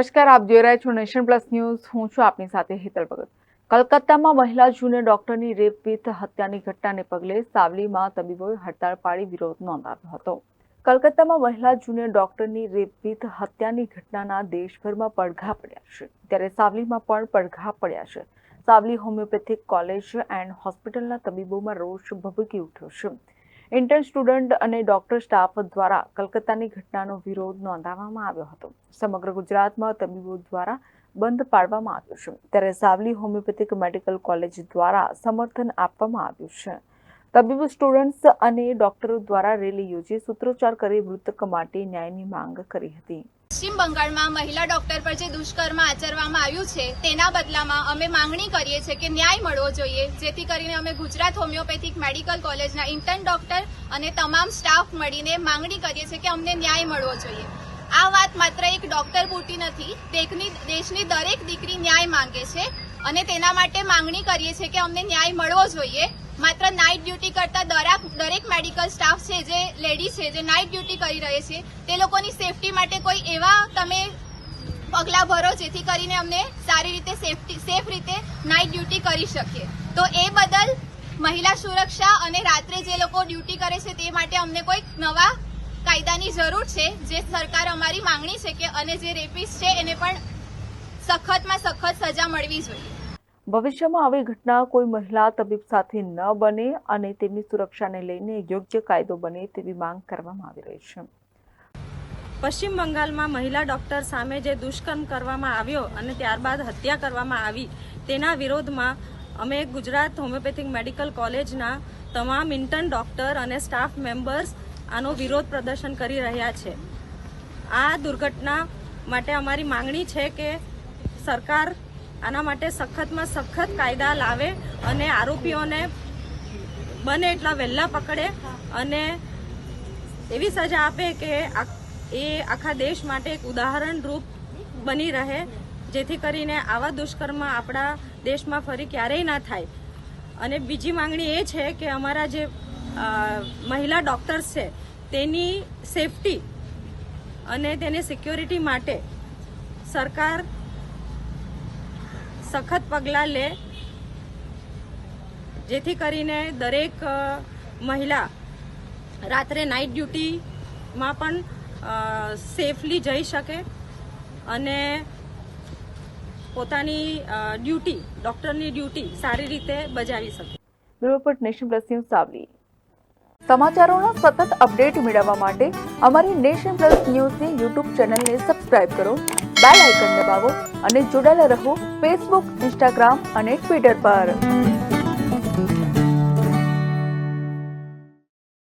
નમસ્કાર, આપ જોઈ રહ્યા છો નેશન પ્લસ ન્યૂઝ. હું છું આપની સાથે હેતલ ભગત. કલકત્તામાં મહિલા જુનિયર ડોક્ટરની રેપ વિથ હત્યાની ઘટનાને પગલે સાવલીમાં તબીબોએ હડતાળ પાડી વિરોધ નોંધાવ્યો હતો. કલકત્તામાં મહિલા જુનિયર ડોક્ટરની રેપ વિથ હત્યાની ઘટનાના દેશભરમાં પડઘા પડ્યા છે, ત્યારે સાવલીમાં પણ પડઘા પડ્યા છે. સાવલી હોમિયોપેથિક કોલેજ એન્ડ હોસ્પિટલના તબીબોમાં રોષ ભભૂકી ઉઠ્યો છે. ઇન્ટર્ન સ્ટુડન્ટ અને ડોક્ટર સ્ટાફ દ્વારા કલકત્તાની ઘટનાનો વિરોધ નોંધાવવામાં આવ્યો હતો. સમગ્ર ગુજરાતમાં તબીબો દ્વારા બંધ પાડવામાં આવ્યો છે, ત્યારે સાવલી હોમિયોપેથિક મેડિકલ કોલેજ દ્વારા સમર્થન આપવામાં આવ્યું છે. તબીબ સ્ટુડન્ટ્સ અને ડોક્ટરો દ્વારા રેલી યોજી સૂત્રોચ્ચાર કરી મૃતક માટે ન્યાયની માંગ કરી હતી. પશ્ચિમ બંગાળમાં મહિલા ડોક્ટર પર જે દુષ્કર્મ આચરવામાં આવ્યું છે તેના બદલામાં અમે માંગણી કરીએ છીએ કે ન્યાય મળવો જોઈએ, જેથી કરીને અમે ગુજરાત હોમિયોપેથિક મેડિકલ કોલેજના ઇન્ટર્ન ડોક્ટર અને તમામ સ્ટાફ મળીને માંગણી કરીએ છીએ કે અમને ન્યાય મળવો જોઈએ. આ વાત માત્ર એક ડોક્ટર પૂરતી નથી, દેશની દરેક દીકરી ન્યાય માંગે છે અને તેના માટે માંગણી કરીએ છીએ કે અમને ન્યાય મળવો જોઈએ. માત્ર નાઇટ ડ્યુટી કરતા દરેક મેડિકલ સ્ટાફ છે, જે લેડી છે, જે નાઇટ ડ્યુટી કરી રહે છે, તે લોકોની સેફટી માટે કોઈ એવા તમે પગલાં ભરો જેથી કરીને અમને સારી રીતે સેફ રીતે નાઇટ ડ્યુટી કરી શકીએ. તો એ બદલ મહિલા સુરક્ષા અને રાત્રે જે લોકો ડ્યુટી કરે છે તે માટે અમને કોઈક નવા કાયદાની જરૂર છે, જે સરકાર અમારી માંગણી છે કે અને જે રેપિસ્ટ છે એને પણ સખતમાં સખત સજા મળવી જોઈએ. ભવિષ્યમાં આવી ઘટના કોઈ મહિલા તબીબ સાથે ન બને અને તેમની સુરક્ષાને લઈને યોગ્ય કાયદો બને તેવી માંગ કરવામાં આવી રહી છે. પશ્ચિમ બંગાળમાં મહિલા ડોક્ટર સામે જે દુષ્કર્મ કરવામાં આવ્યો અને ત્યારબાદ હત્યા કરવામાં આવી તેના વિરોધમાં અમે ગુજરાત હોમિયોપેથિક મેડિકલ કોલેજના તમામ ઇન્ટર્ન ડોક્ટર અને સ્ટાફ મેમ્બર્સ આનો વિરોધ પ્રદર્શન કરી રહ્યા છે. આ દુર્ઘટના માટે અમારી માંગણી છે કે સરકાર આના માટે સખતમાં સખત કાયદા લાવે અને આરોપીઓને બને એટલા વહેલા પકડે અને એવી સજા આપે કે એ આખા દેશ માટે એક ઉદાહરણરૂપ બની રહે, જેથી કરીને આવા દુષ્કર્મ આપણા દેશમાં ફરી ક્યારેય ના થાય. અને બીજી માંગણી એ છે કે અમારા જે મહિલા ડોક્ટર્સ છે તેની સેફટી અને તેની સિક્યોરિટી માટે સરકાર સખત પગલાં લે, જેથી કરીને દરેક મહિલા રાત્રે નાઇટ ડ્યુટીમાં પણ સેફલી જઈ શકે અને પોતાની ડ્યુટી, ડોક્ટરની ડ્યુટી સારી રીતે બજાવી શકે. Bureau report, nation plus news, Savli. સમાચારોના સતત અપડેટ મેળવવા માટે અમારી નેશન પ્લસ ન્યૂઝની યુટ્યુબ ચેનલને સબસ્ક્રાઇબ કરો, બેલ આઇકન દબાવો અને જોડાયેલા રહો ફેસબુક, ઇન્સ્ટાગ્રામ અને ટ્વિટર પર.